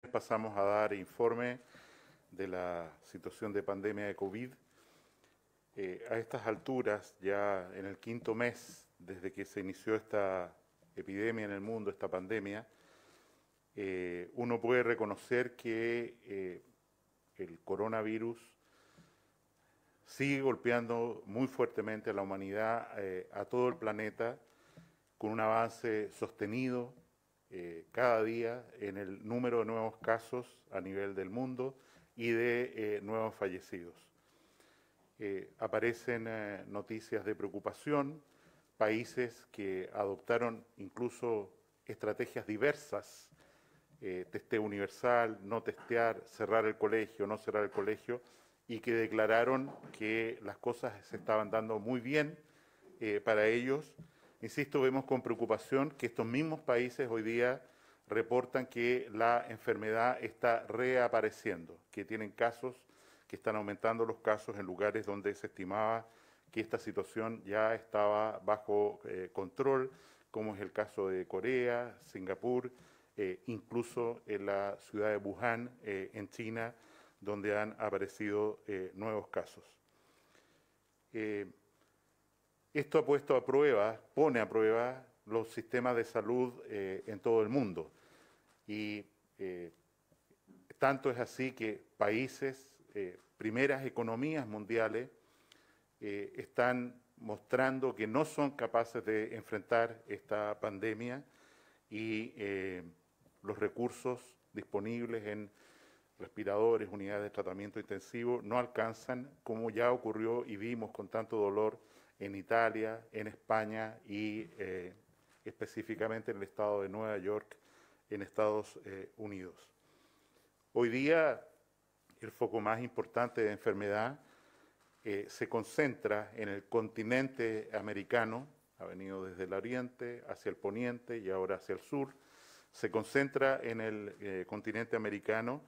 pasamos a dar informe de la situación de pandemia de COVID. A estas alturas, ya en el quinto mes desde que se inició esta epidemia en el mundo, esta pandemia, uno puede reconocer que el coronavirus sigue golpeando muy fuertemente a la humanidad, a todo el planeta, con un avance sostenido cada día en el número de nuevos casos a nivel del mundo y de nuevos fallecidos. Aparecen noticias de preocupación, países que adoptaron incluso estrategias diversas, testeo universal, no testear, cerrar el colegio, no cerrar el colegio, y que declararon que las cosas se estaban dando muy bien para ellos. Insisto, vemos con preocupación que estos mismos países hoy día reportan que la enfermedad está reapareciendo, que tienen casos, que están aumentando los casos en lugares donde se estimaba que esta situación ya estaba bajo control, como es el caso de Corea, Singapur, incluso en la ciudad de Wuhan, en China, donde han aparecido nuevos casos. Esto ha puesto a prueba, pone a prueba los sistemas de salud en todo el mundo. Y tanto es así que países, primeras economías mundiales, están mostrando que no son capaces de enfrentar esta pandemia y los recursos disponibles en respiradores, unidades de tratamiento intensivo, no alcanzan, como ya ocurrió y vimos con tanto dolor en Italia, en España y específicamente en el estado de Nueva York, en Estados Unidos. Hoy día, el foco más importante de enfermedad se concentra en el continente americano, ha venido desde el oriente hacia el poniente y ahora hacia el sur, se concentra en el continente americano,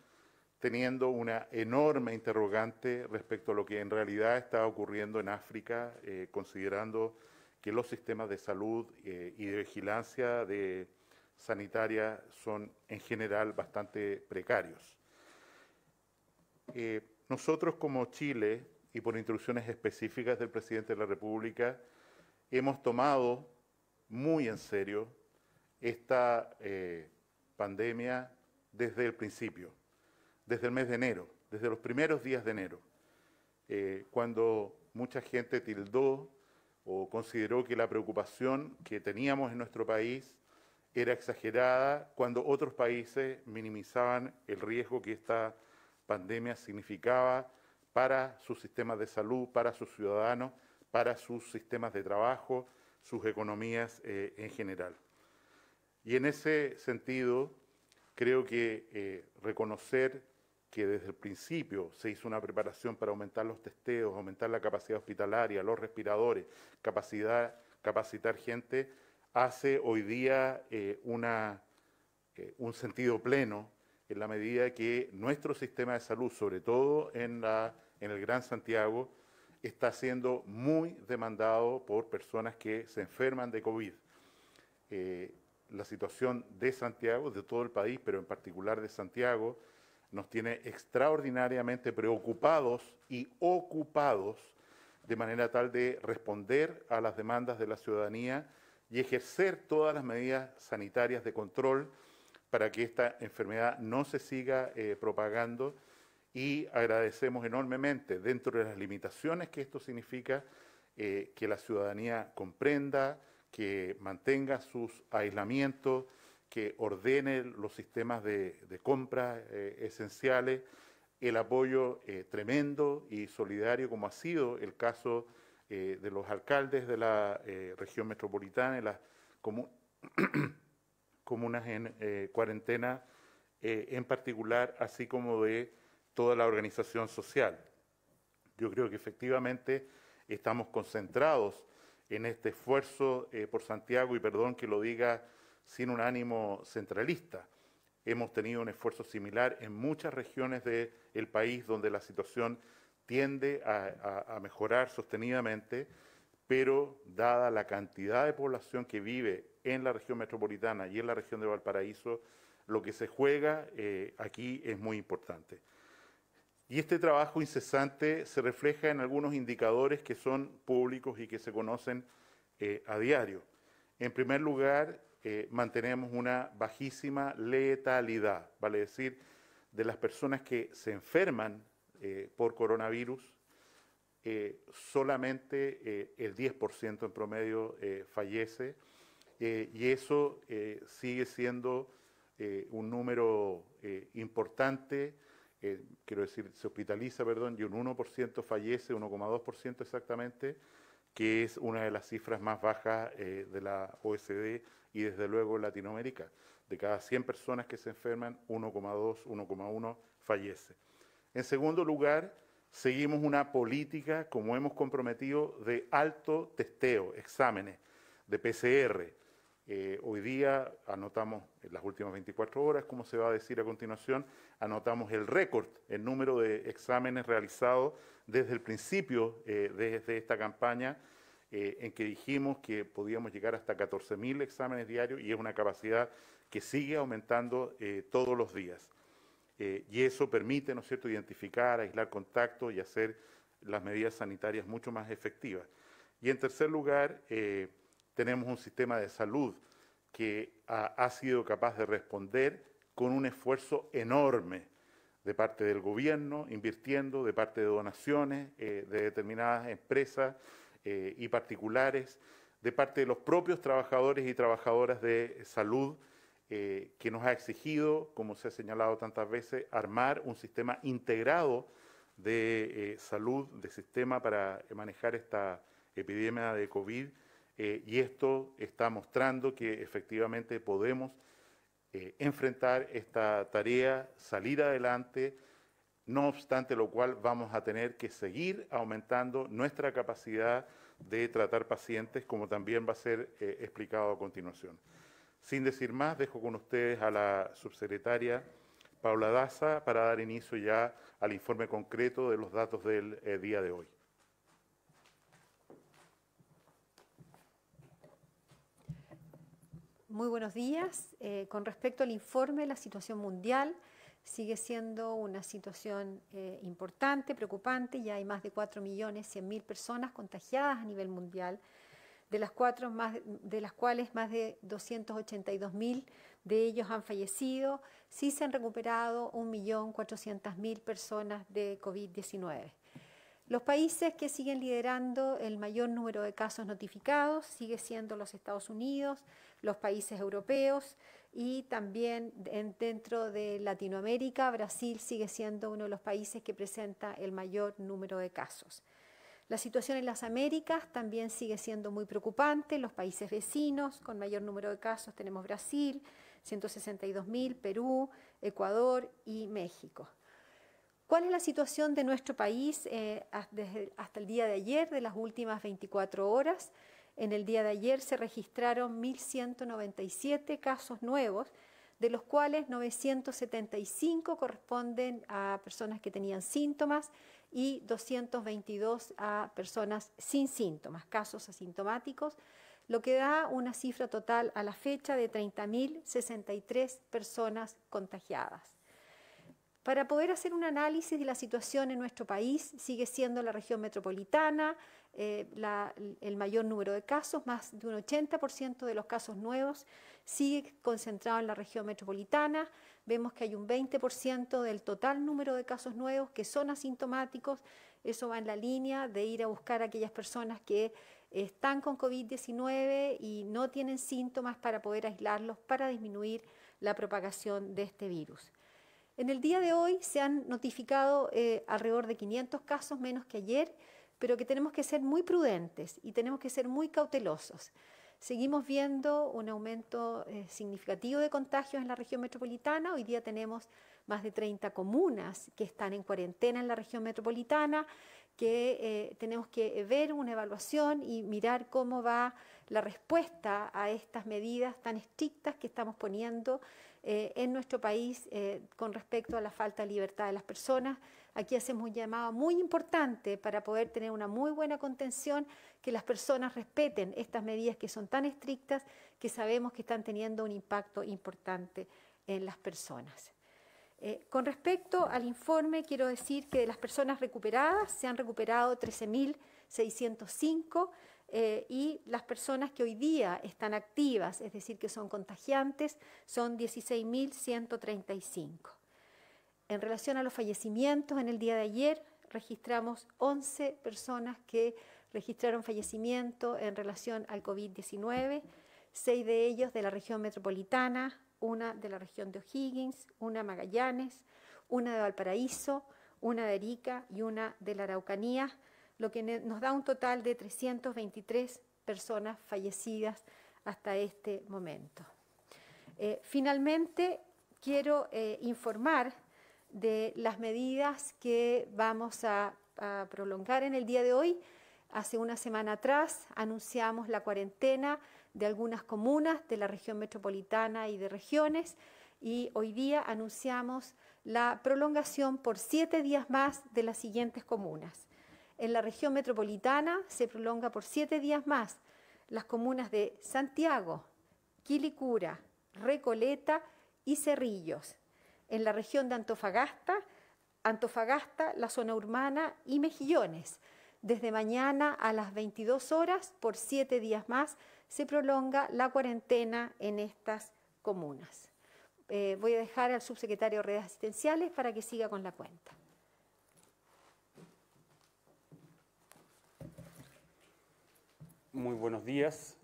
teniendo una enorme interrogante respecto a lo que en realidad está ocurriendo en África, considerando que los sistemas de salud y de vigilancia sanitaria son en general bastante precarios. Nosotros como Chile, y por instrucciones específicas del presidente de la República, hemos tomado muy en serio esta pandemia desde el principio, desde el mes de enero, desde los primeros días de enero, cuando mucha gente tildó o consideró que la preocupación que teníamos en nuestro país era exagerada, cuando otros países minimizaban el riesgo que esta pandemia significaba para sus sistemas de salud, para sus ciudadanos, para sus sistemas de trabajo, sus economías en general. Y en ese sentido, creo que reconocer que desde el principio se hizo una preparación para aumentar los testeos, aumentar la capacidad hospitalaria, los respiradores, capacitar gente, hace hoy día un sentido pleno en la medida que nuestro sistema de salud, sobre todo en el Gran Santiago, está siendo muy demandado por personas que se enferman de COVID. La situación de Santiago, de todo el país, pero en particular de Santiago, nos tiene extraordinariamente preocupados y ocupados de manera tal de responder a las demandas de la ciudadanía y ejercer todas las medidas sanitarias de control para que esta enfermedad no se siga propagando, y agradecemos enormemente, dentro de las limitaciones que esto significa, que la ciudadanía comprenda, que mantenga sus aislamientos, que ordene los sistemas de compra esenciales, el apoyo tremendo y solidario, como ha sido el caso de los alcaldes de la región metropolitana, en las comunas en cuarentena en particular, así como de toda la organización social. Yo creo que efectivamente estamos concentrados en este esfuerzo por Santiago, y perdón que lo diga sin un ánimo centralista. Hemos tenido un esfuerzo similar en muchas regiones del país donde la situación tiende a mejorar sostenidamente, pero dada la cantidad de población que vive en la región metropolitana y en la región de Valparaíso, lo que se juega aquí es muy importante. Y este trabajo incesante se refleja en algunos indicadores que son públicos y que se conocen a diario. En primer lugar, mantenemos una bajísima letalidad, vale decir, de las personas que se enferman por coronavirus, solamente el 10% en promedio fallece, y eso sigue siendo un número importante. Quiero decir, se hospitaliza, perdón, y un 1% fallece, 1,2% exactamente, que es una de las cifras más bajas de la OECD y desde luego en Latinoamérica. De cada 100 personas que se enferman, 1,2, 1,1 fallece. En segundo lugar, seguimos una política, como hemos comprometido, de alto testeo, exámenes, de PCR. Hoy día anotamos, en las últimas 24 horas, como se va a decir a continuación, anotamos el récord, el número de exámenes realizados desde el principio de esta campaña, en que dijimos que podíamos llegar hasta 14.000 exámenes diarios, y es una capacidad que sigue aumentando todos los días. Y eso permite, ¿no es cierto?, identificar, aislar contactos y hacer las medidas sanitarias mucho más efectivas. Y en tercer lugar, tenemos un sistema de salud que ha sido capaz de responder con un esfuerzo enorme de parte del gobierno, invirtiendo, de parte de donaciones de determinadas empresas y particulares, de parte de los propios trabajadores y trabajadoras de salud, que nos ha exigido, como se ha señalado tantas veces, armar un sistema integrado de salud, de sistema para manejar esta epidemia de COVID, y esto está mostrando que efectivamente podemos enfrentar esta tarea, salir adelante, no obstante lo cual vamos a tener que seguir aumentando nuestra capacidad de tratar pacientes, como también va a ser explicado a continuación. Sin decir más, dejo con ustedes a la subsecretaria Paula Daza para dar inicio ya al informe concreto de los datos del día de hoy. Muy buenos días. Con respecto al informe, la situación mundial sigue siendo una situación importante, preocupante. Ya hay más de 4.100.000 personas contagiadas a nivel mundial, de las cuales más de 282.000 de ellos han fallecido. Sí se han recuperado 1.400.000 personas de COVID-19. Los países que siguen liderando el mayor número de casos notificados sigue siendo los Estados Unidos, los países europeos, y también dentro de Latinoamérica, Brasil sigue siendo uno de los países que presenta el mayor número de casos. La situación en las Américas también sigue siendo muy preocupante. Los países vecinos con mayor número de casos tenemos Brasil, 162.000, Perú, Ecuador y México. ¿Cuál es la situación de nuestro país hasta el día de ayer, de las últimas 24 horas? En el día de ayer se registraron 1.197 casos nuevos, de los cuales 975 corresponden a personas que tenían síntomas y 222 a personas sin síntomas, casos asintomáticos, lo que da una cifra total a la fecha de 30.063 personas contagiadas. Para poder hacer un análisis de la situación en nuestro país, sigue siendo la región metropolitana el mayor número de casos, más de un 80% de los casos nuevos sigue concentrado en la región metropolitana. Vemos que hay un 20% del total número de casos nuevos que son asintomáticos. Eso va en la línea de ir a buscar a aquellas personas que están con COVID-19 y no tienen síntomas para poder aislarlos, para disminuir la propagación de este virus. En el día de hoy se han notificado alrededor de 500 casos menos que ayer, pero que tenemos que ser muy prudentes y tenemos que ser muy cautelosos. Seguimos viendo un aumento significativo de contagios en la región metropolitana. Hoy día tenemos más de 30 comunas que están en cuarentena en la región metropolitana, que tenemos que ver una evaluación y mirar cómo va la respuesta a estas medidas tan estrictas que estamos poniendo en nuestro país con respecto a la falta de libertad de las personas. Aquí hacemos un llamado muy importante para poder tener una muy buena contención, que las personas respeten estas medidas que son tan estrictas, que sabemos que están teniendo un impacto importante en las personas. Con respecto al informe, quiero decir que de las personas recuperadas se han recuperado 13.605 y las personas que hoy día están activas, es decir, que son contagiantes, son 16.135. En relación a los fallecimientos, en el día de ayer registramos 11 personas que registraron fallecimiento en relación al COVID-19, 6 de ellos de la región metropolitana, una de la región de O'Higgins, una Magallanes, una de Valparaíso, una de Arica y una de la Araucanía, lo que nos da un total de 323 personas fallecidas hasta este momento. Finalmente, quiero informar de las medidas que vamos a prolongar en el día de hoy. Hace una semana atrás anunciamos la cuarentena de algunas comunas de la región metropolitana y de regiones, y hoy día anunciamos la prolongación por 7 días más de las siguientes comunas. En la región metropolitana se prolonga por 7 días más las comunas de Santiago, Quilicura, Recoleta y Cerrillos. En la región de Antofagasta, la zona urbana y Mejillones. Desde mañana a las 22 horas, por 7 días más, se prolonga la cuarentena en estas comunas. Voy a dejar al subsecretario de Redes Asistenciales para que siga con la cuenta. Muy buenos días.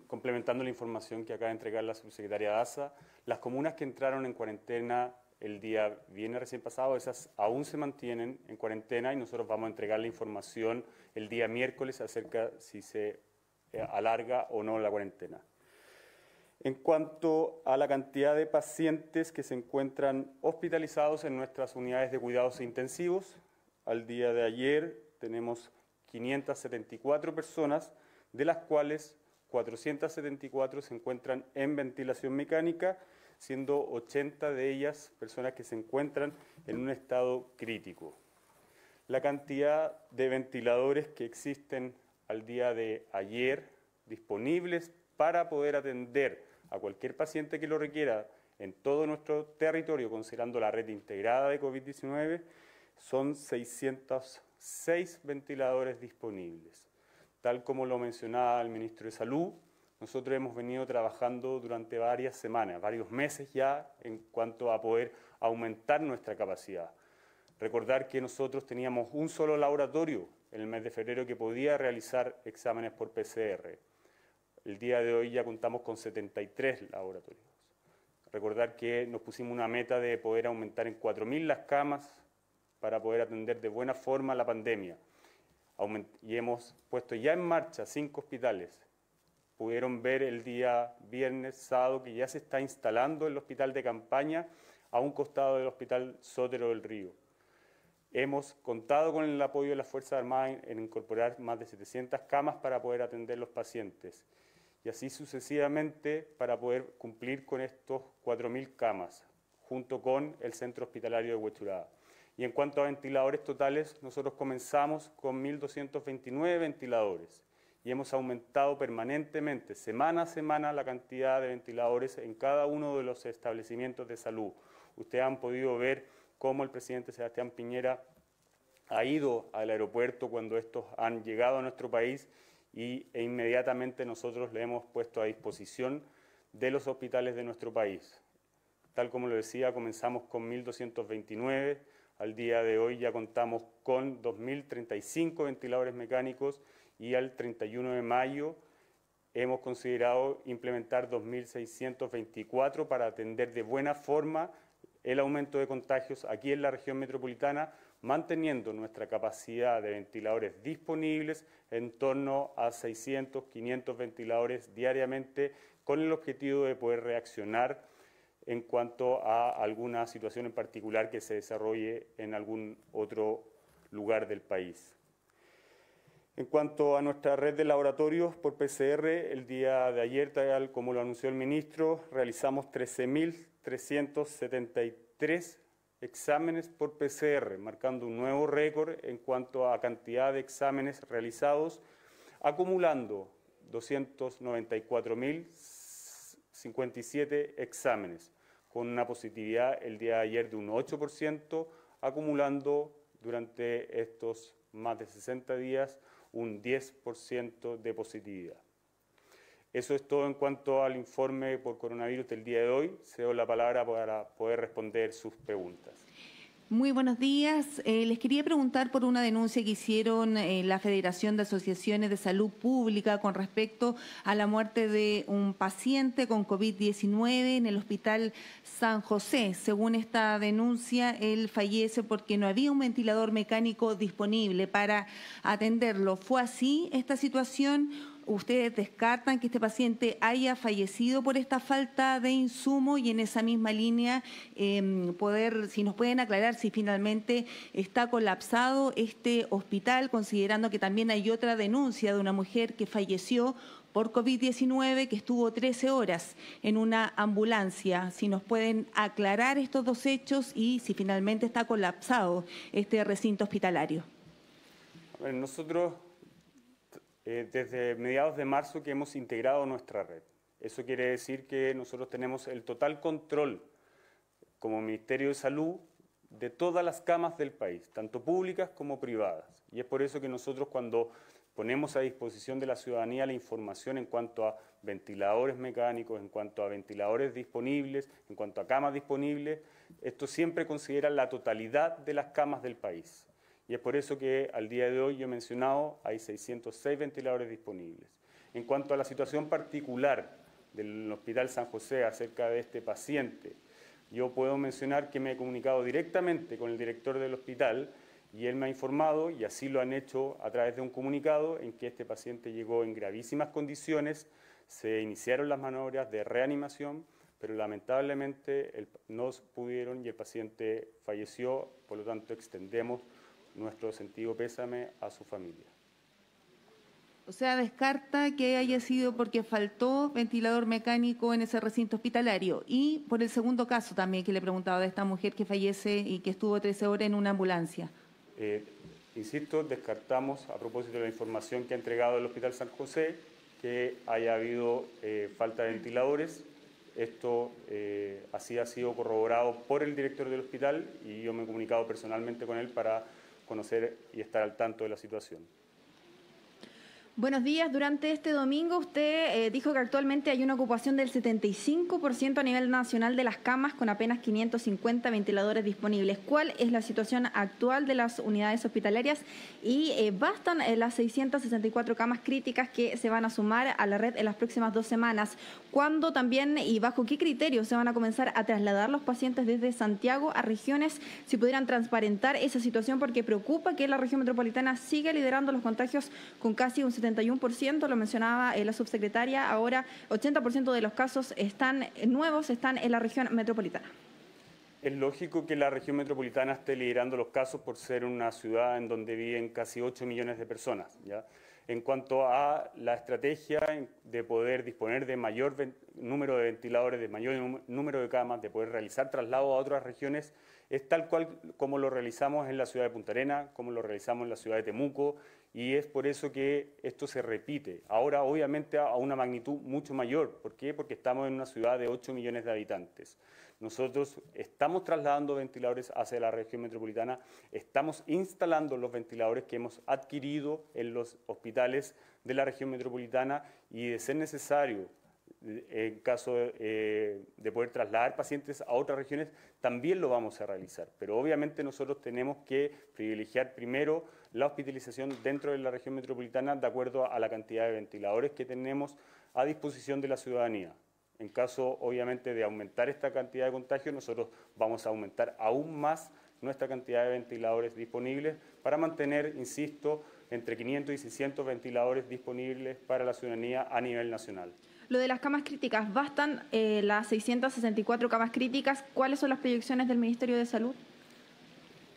Complementando la información que acaba de entregar la subsecretaria Daza, las comunas que entraron en cuarentena el día viernes recién pasado, esas aún se mantienen en cuarentena y nosotros vamos a entregar la información el día miércoles acerca si se alarga o no la cuarentena. En cuanto a la cantidad de pacientes que se encuentran hospitalizados en nuestras unidades de cuidados intensivos, al día de ayer tenemos 574 personas, de las cuales 474 se encuentran en ventilación mecánica, siendo 80 de ellas personas que se encuentran en un estado crítico. La cantidad de ventiladores que existen al día de ayer disponibles para poder atender a cualquier paciente que lo requiera en todo nuestro territorio, considerando la red integrada de COVID-19, son 606 ventiladores disponibles. Tal como lo mencionaba el ministro de Salud, nosotros hemos venido trabajando durante varias semanas, varios meses ya, en cuanto a poder aumentar nuestra capacidad. Recordar que nosotros teníamos un solo laboratorio en el mes de febrero que podía realizar exámenes por PCR. El día de hoy ya contamos con 73 laboratorios. Recordar que nos pusimos una meta de poder aumentar en 4.000 las camas para poder atender de buena forma la pandemia. Y hemos puesto ya en marcha 5 hospitales. Pudieron ver el día viernes, sábado, que ya se está instalando el hospital de campaña a un costado del hospital Sotero del Río. Hemos contado con el apoyo de las Fuerzas Armadas en incorporar más de 700 camas para poder atender los pacientes. Y así sucesivamente para poder cumplir con estos 4.000 camas, junto con el centro hospitalario de Huechuraba. Y en cuanto a ventiladores totales, nosotros comenzamos con 1.229 ventiladores. Y hemos aumentado permanentemente, semana a semana, la cantidad de ventiladores en cada uno de los establecimientos de salud. Ustedes han podido ver cómo el presidente Sebastián Piñera ha ido al aeropuerto cuando estos han llegado a nuestro país e inmediatamente nosotros le hemos puesto a disposición de los hospitales de nuestro país. Tal como lo decía, comenzamos con 1.229, al día de hoy ya contamos con 2.035 ventiladores mecánicos y al 31 de mayo hemos considerado implementar 2.624 para atender de buena forma el aumento de contagios aquí en la región metropolitana, manteniendo nuestra capacidad de ventiladores disponibles en torno a 600, 500 ventiladores diariamente, con el objetivo de poder reaccionar en cuanto a alguna situación en particular que se desarrolle en algún otro lugar del país. En cuanto a nuestra red de laboratorios por PCR, el día de ayer, tal como lo anunció el ministro, realizamos 13.373 exámenes por PCR, marcando un nuevo récord en cuanto a cantidad de exámenes realizados, acumulando 294.057 exámenes, con una positividad el día de ayer de un 8%, acumulando durante estos más de 60 días un 10% de positividad. Eso es todo en cuanto al informe por coronavirus del día de hoy. Cedo la palabra para poder responder sus preguntas. Muy buenos días. Les quería preguntar por una denuncia que hicieron la Federación de Asociaciones de Salud Pública con respecto a la muerte de un paciente con COVID-19 en el Hospital San José. Según esta denuncia, él fallece porque no había un ventilador mecánico disponible para atenderlo. ¿Fue así esta situación? ¿Ustedes descartan que este paciente haya fallecido por esta falta de insumo? Y en esa misma línea, si nos pueden aclarar si finalmente está colapsado este hospital, considerando que también hay otra denuncia de una mujer que falleció por COVID-19 que estuvo 13 horas en una ambulancia. Si nos pueden aclarar estos dos hechos y si finalmente está colapsado este recinto hospitalario. A ver, nosotros desde mediados de marzo que hemos integrado nuestra red. Eso quiere decir que nosotros tenemos el total control como Ministerio de Salud de todas las camas del país, tanto públicas como privadas. Y es por eso que nosotros cuando ponemos a disposición de la ciudadanía la información en cuanto a ventiladores mecánicos, en cuanto a ventiladores disponibles, en cuanto a camas disponibles, esto siempre considera la totalidad de las camas del país. Y es por eso que al día de hoy, yo he mencionado, hay 606 ventiladores disponibles. En cuanto a la situación particular del Hospital San José acerca de este paciente, yo puedo mencionar que me he comunicado directamente con el director del hospital y él me ha informado, y así lo han hecho a través de un comunicado, en que este paciente llegó en gravísimas condiciones, se iniciaron las maniobras de reanimación, pero lamentablemente no pudieron y el paciente falleció, por lo tanto extendemos nuestro sentido pésame a su familia. O sea, descarta que haya sido porque faltó ventilador mecánico en ese recinto hospitalario. Y por el segundo caso también que le he preguntado de esta mujer que fallece y que estuvo 13 horas en una ambulancia. Insisto, descartamos, a propósito de la información que ha entregado el Hospital San José, que haya habido falta de ventiladores. Esto así ha sido corroborado por el director del hospital y yo me he comunicado personalmente con él para conocer y estar al tanto de la situación. Buenos días. Durante este domingo usted dijo que actualmente hay una ocupación del 75% a nivel nacional de las camas con apenas 550 ventiladores disponibles. ¿Cuál es la situación actual de las unidades hospitalarias? Y bastan las 664 camas críticas que se van a sumar a la red en las próximas 2 semanas. ¿Cuándo también y bajo qué criterios se van a comenzar a trasladar los pacientes desde Santiago a regiones? Si pudieran transparentar esa situación, porque preocupa que la región metropolitana siga liderando los contagios con casi un 71%, lo mencionaba la subsecretaria, ahora 80% de los casos nuevos están en la región metropolitana. Es lógico que la región metropolitana esté liderando los casos por ser una ciudad en donde viven casi 8 millones de personas, ¿ya? En cuanto a la estrategia de poder disponer de mayor número de ventiladores, de mayor número de camas, de poder realizar traslados a otras regiones, es tal cual como lo realizamos en la ciudad de Punta Arenas, como lo realizamos en la ciudad de Temuco, y es por eso que esto se repite. Ahora, obviamente, a una magnitud mucho mayor. ¿Por qué? Porque estamos en una ciudad de 8 millones de habitantes. Nosotros estamos trasladando ventiladores hacia la región metropolitana, estamos instalando los ventiladores que hemos adquirido en los hospitales de la región metropolitana y, de ser necesario, en caso de poder trasladar pacientes a otras regiones, también lo vamos a realizar. Pero obviamente nosotros tenemos que privilegiar primero la hospitalización dentro de la región metropolitana de acuerdo a la cantidad de ventiladores que tenemos a disposición de la ciudadanía. En caso, obviamente, de aumentar esta cantidad de contagios, nosotros vamos a aumentar aún más nuestra cantidad de ventiladores disponibles para mantener, insisto, entre 500 y 600 ventiladores disponibles para la ciudadanía a nivel nacional. Lo de las camas críticas, ¿bastan las 664 camas críticas? ¿Cuáles son las proyecciones del Ministerio de Salud?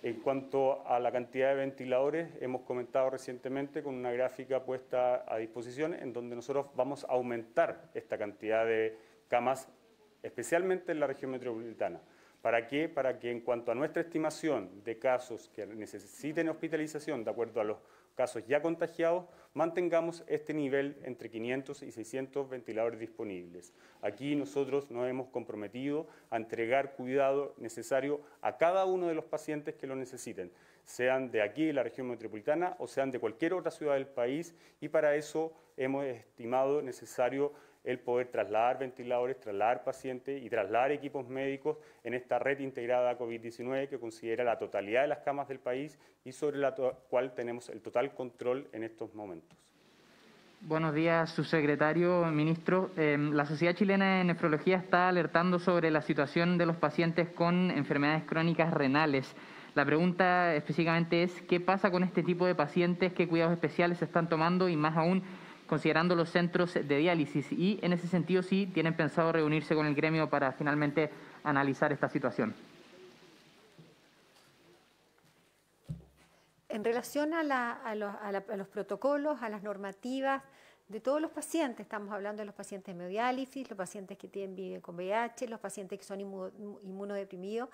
En cuanto a la cantidad de ventiladores, hemos comentado recientemente con una gráfica puesta a disposición en donde nosotros vamos a aumentar esta cantidad de camas, especialmente en la región metropolitana. ¿Para qué? Para que en cuanto a nuestra estimación de casos que necesiten hospitalización, de acuerdo a los casos ya contagiados, mantengamos este nivel entre 500 y 600 ventiladores disponibles. Aquí nosotros nos hemos comprometido a entregar cuidado necesario a cada uno de los pacientes que lo necesiten, sean de aquí, de la región metropolitana, o sean de cualquier otra ciudad del país, y para eso hemos estimado necesario el poder trasladar ventiladores, trasladar pacientes y trasladar equipos médicos en esta red integrada COVID-19 que considera la totalidad de las camas del país y sobre la cual tenemos el total control en estos momentos. Buenos días, subsecretario, ministro. La Sociedad Chilena de Nefrología está alertando sobre la situación de los pacientes con enfermedades crónicas renales. La pregunta específicamente es, ¿qué pasa con este tipo de pacientes? ¿Qué cuidados especiales se están tomando? Y más aún, considerando los centros de diálisis, y en ese sentido sí tienen pensado reunirse con el gremio para finalmente analizar esta situación. En relación a los protocolos, a las normativas de todos los pacientes, estamos hablando de los pacientes de hemodiálisis, los pacientes que viven con VIH, los pacientes que son inmunodeprimidos.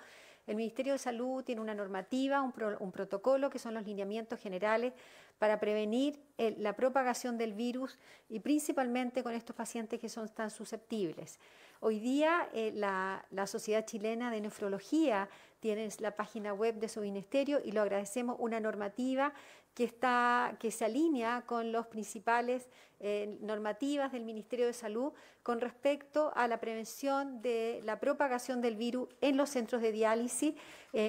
El Ministerio de Salud tiene una normativa, un protocolo, que son los lineamientos generales para prevenir la propagación del virus y principalmente con estos pacientes que son tan susceptibles. Hoy día la Sociedad Chilena de Nefrología tiene la página web de su ministerio y lo agradecemos, una normativa que se alinea con los principales normativas del Ministerio de Salud con respecto a la prevención de la propagación del virus en los centros de diálisis.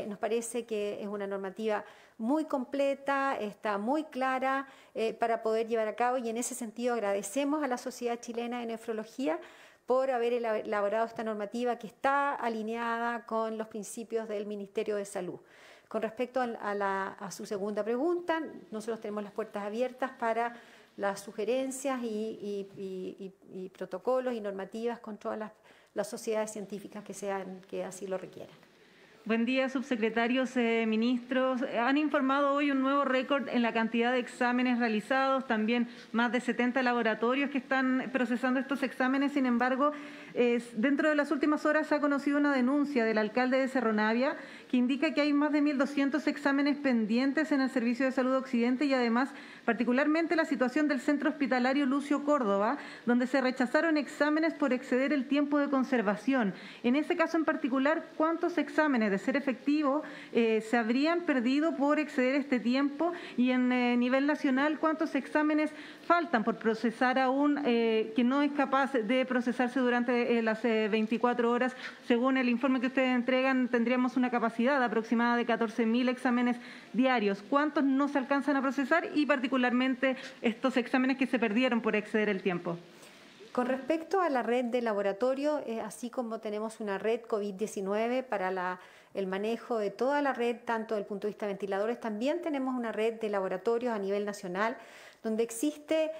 Nos parece que es una normativa muy completa, está muy clara para poder llevar a cabo, y en ese sentido agradecemos a la Sociedad Chilena de Nefrología por haber elaborado esta normativa que está alineada con los principios del Ministerio de Salud. Con respecto a su segunda pregunta, nosotros tenemos las puertas abiertas para las sugerencias y protocolos y normativas con todas las sociedades científicas que así lo requieran. Buen día, subsecretarios, ministros. Han informado hoy un nuevo récord en la cantidad de exámenes realizados, también más de 70 laboratorios que están procesando estos exámenes. Sin embargo, dentro de las últimas horas se ha conocido una denuncia del alcalde de Cerro Navia que indica que hay más de 1.200 exámenes pendientes en el Servicio de Salud Occidente, y además particularmente la situación del Centro Hospitalario Lucio Córdoba, donde se rechazaron exámenes por exceder el tiempo de conservación. En ese caso en particular, ¿cuántos exámenes, de ser efectivo, se habrían perdido por exceder este tiempo? Y en nivel nacional, ¿cuántos exámenes faltan por procesar aún que no es capaz de procesarse durante las 24 horas? Según el informe que ustedes entregan, tendríamos una capacidad aproximada de 14.000 exámenes diarios. ¿Cuántos no se alcanzan a procesar, y particularmente estos exámenes que se perdieron por exceder el tiempo? Con respecto a la red de laboratorio, así como tenemos una red COVID-19 para el manejo de toda la red, tanto desde el punto de vista de ventiladores, también tenemos una red de laboratorios a nivel nacional, donde existe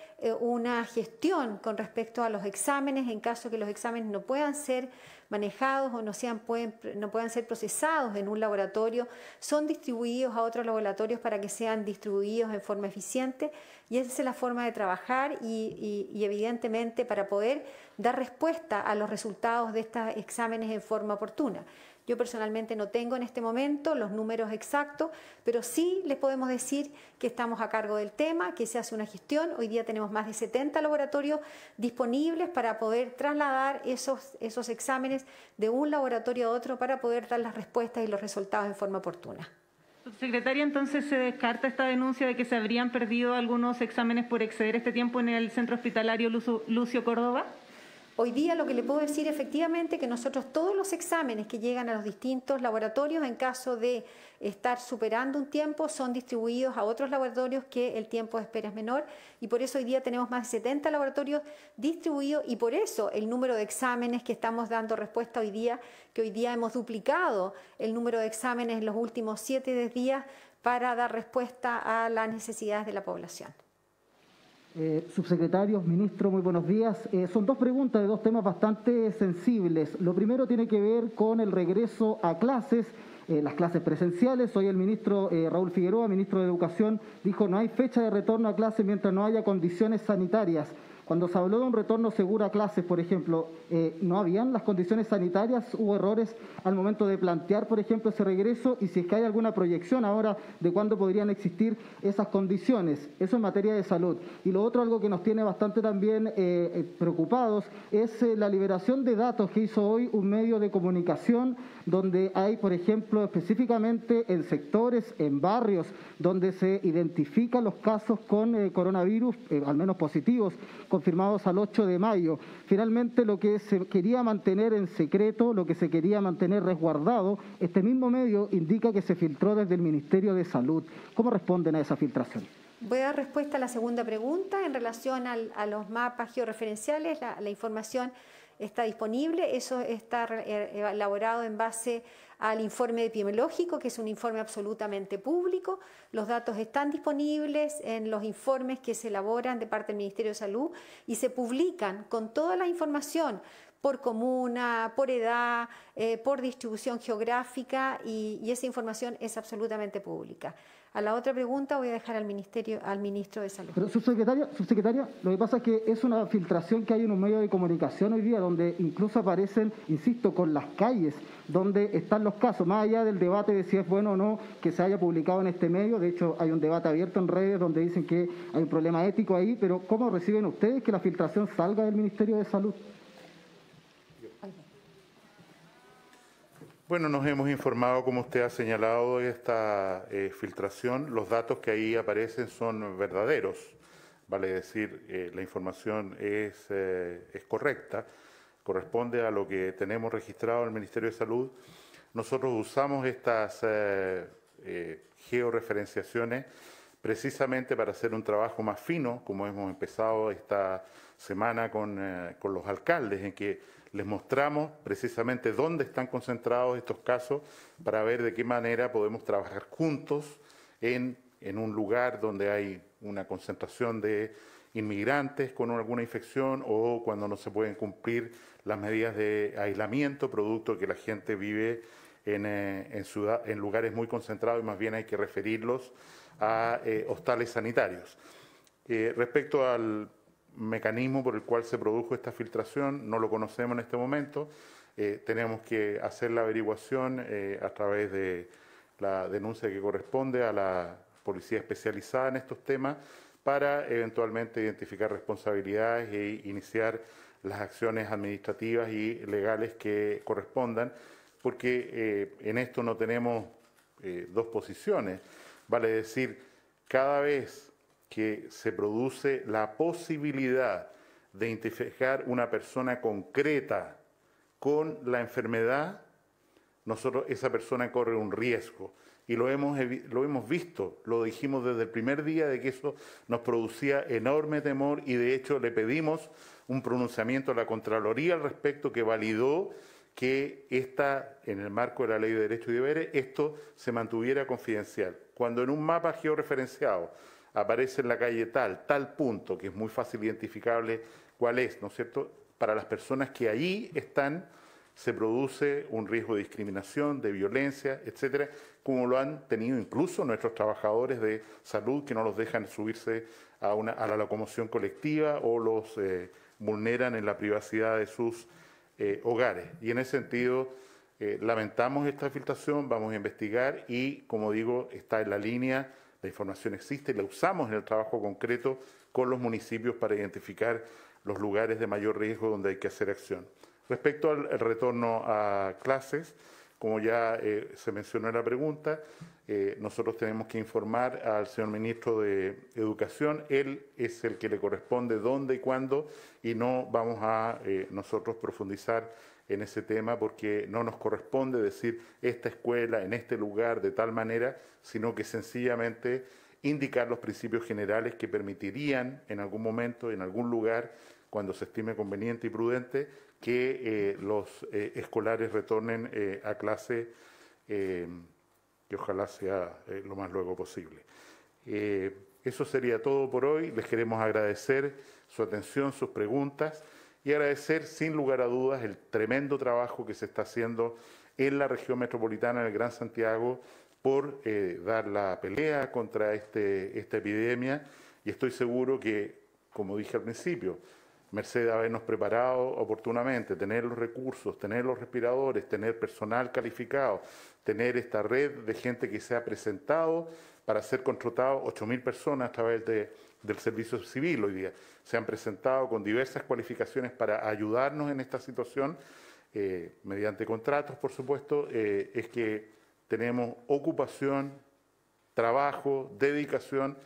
una gestión con respecto a los exámenes, en caso que los exámenes no puedan ser manejados o no puedan ser procesados en un laboratorio, son distribuidos a otros laboratorios para que sean distribuidos en forma eficiente, y esa es la forma de trabajar y evidentemente para poder dar respuesta a los resultados de estos exámenes en forma oportuna. Yo personalmente no tengo en este momento los números exactos, pero sí les podemos decir que estamos a cargo del tema, que se hace una gestión. Hoy día tenemos más de 70 laboratorios disponibles para poder trasladar esos exámenes de un laboratorio a otro para poder dar las respuestas y los resultados en forma oportuna. Subsecretaria, entonces se descarta esta denuncia de que se habrían perdido algunos exámenes por exceder este tiempo en el Centro Hospitalario Lucio Córdoba. Hoy día lo que le puedo decir efectivamente que nosotros todos los exámenes que llegan a los distintos laboratorios, en caso de estar superando un tiempo, son distribuidos a otros laboratorios que el tiempo de espera es menor, y por eso hoy día tenemos más de 70 laboratorios distribuidos, y por eso el número de exámenes que estamos dando respuesta hoy día, que hoy día hemos duplicado el número de exámenes en los últimos 7 días para dar respuesta a las necesidades de la población. Subsecretarios, ministro, muy buenos días. Son dos preguntas de dos temas bastante sensibles. Lo primero tiene que ver con el regreso a clases, las clases presenciales. Hoy el ministro Raúl Figueroa, ministro de Educación, dijo no hay fecha de retorno a clases mientras no haya condiciones sanitarias. Cuando se habló de un retorno seguro a clases, por ejemplo, ¿no habían las condiciones sanitarias? ¿Hubo errores al momento de plantear, por ejemplo, ese regreso? Y si es que hay alguna proyección ahora de cuándo podrían existir esas condiciones. Eso en materia de salud. Y lo otro, algo que nos tiene bastante también preocupados, es la liberación de datos que hizo hoy un medio de comunicación donde hay, por ejemplo, específicamente en sectores, en barrios, donde se identifican los casos con coronavirus, al menos positivos, confirmados al 8 de mayo. Finalmente, lo que se quería mantener en secreto, lo que se quería mantener resguardado, este mismo medio indica que se filtró desde el Ministerio de Salud. ¿Cómo responden a esa filtración? Voy a dar respuesta a la segunda pregunta en relación a los mapas georreferenciales. La información está disponible, eso está elaborado en base al informe epidemiológico, que es un informe absolutamente público. Los datos están disponibles en los informes que se elaboran de parte del Ministerio de Salud y se publican con toda la información por comuna, por edad, por distribución geográfica y esa información es absolutamente pública. A la otra pregunta voy a dejar al ministro de Salud. Pero, subsecretaria, lo que pasa es que es una filtración que hay en un medio de comunicación hoy día donde incluso aparecen, insisto, con las calles donde están los casos, más allá del debate de si es bueno o no que se haya publicado en este medio. De hecho, hay un debate abierto en redes donde dicen que hay un problema ético ahí, pero ¿cómo reciben ustedes que la filtración salga del Ministerio de Salud? Bueno, nos hemos informado, como usted ha señalado, de esta filtración. Los datos que ahí aparecen son verdaderos, vale decir, la información es correcta, corresponde a lo que tenemos registrado en el Ministerio de Salud. Nosotros usamos estas georreferenciaciones precisamente para hacer un trabajo más fino, como hemos empezado esta semana con los alcaldes, en que les mostramos precisamente dónde están concentrados estos casos para ver de qué manera podemos trabajar juntos en un lugar donde hay una concentración de inmigrantes con alguna infección o cuando no se pueden cumplir las medidas de aislamiento, producto de que la gente vive en lugares muy concentrados y más bien hay que referirlos a hostales sanitarios. Respecto al mecanismo por el cual se produjo esta filtración, no lo conocemos en este momento. Tenemos que hacer la averiguación a través de la denuncia que corresponde a la policía especializada en estos temas para eventualmente identificar responsabilidades e iniciar las acciones administrativas y legales que correspondan, porque en esto no tenemos dos posiciones. Vale decir, cada vez que se produce la posibilidad de identificar una persona concreta con la enfermedad, esa persona corre un riesgo. Y lo hemos visto, lo dijimos desde el primer día de que eso nos producía enorme temor y de hecho le pedimos un pronunciamiento a la Contraloría al respecto que validó que en el marco de la Ley de Derechos y Deberes, esto se mantuviera confidencial. Cuando en un mapa georreferenciado aparece en la calle tal punto, que es muy fácil identificable cuál es, ¿no es cierto? Para las personas que allí están, se produce un riesgo de discriminación, de violencia, etcétera, como lo han tenido incluso nuestros trabajadores de salud que no los dejan subirse a la locomoción colectiva o los vulneran en la privacidad de sus hogares. Y en ese sentido, lamentamos esta filtración, vamos a investigar y, como digo, está en la línea. La información existe y la usamos en el trabajo concreto con los municipios para identificar los lugares de mayor riesgo donde hay que hacer acción. Respecto al retorno a clases, como ya se mencionó en la pregunta, nosotros tenemos que informar al señor ministro de Educación. Él es el que le corresponde dónde y cuándo y no vamos a nosotros profundizar en ese tema porque no nos corresponde decir esta escuela en este lugar de tal manera, sino que sencillamente indicar los principios generales que permitirían en algún momento, en algún lugar, cuando se estime conveniente y prudente, que los escolares retornen a clase, que ojalá sea lo más luego posible. Eso sería todo por hoy. Les queremos agradecer su atención, sus preguntas y agradecer sin lugar a dudas el tremendo trabajo que se está haciendo en la región metropolitana del Gran Santiago por dar la pelea contra esta epidemia y estoy seguro que como dije al principio, merced a habernos preparado oportunamente, tener los recursos, tener los respiradores, tener personal calificado, tener esta red de gente que se ha presentado para ser contratado 8.000 personas a través del servicio civil hoy día. Se han presentado con diversas cualificaciones para ayudarnos en esta situación, mediante contratos, por supuesto, es que tenemos ocupación, trabajo, dedicación,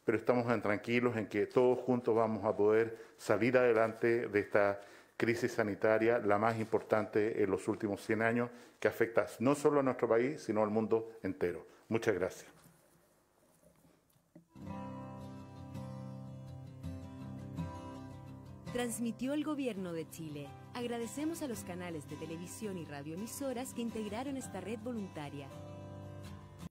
pero estamos tranquilos en que todos juntos vamos a poder salir adelante de esta crisis sanitaria, la más importante en los últimos 100 años, que afecta no solo a nuestro país, sino al mundo entero. Muchas gracias. Transmitió el Gobierno de Chile. Agradecemos a los canales de televisión y radioemisoras que integraron esta red voluntaria.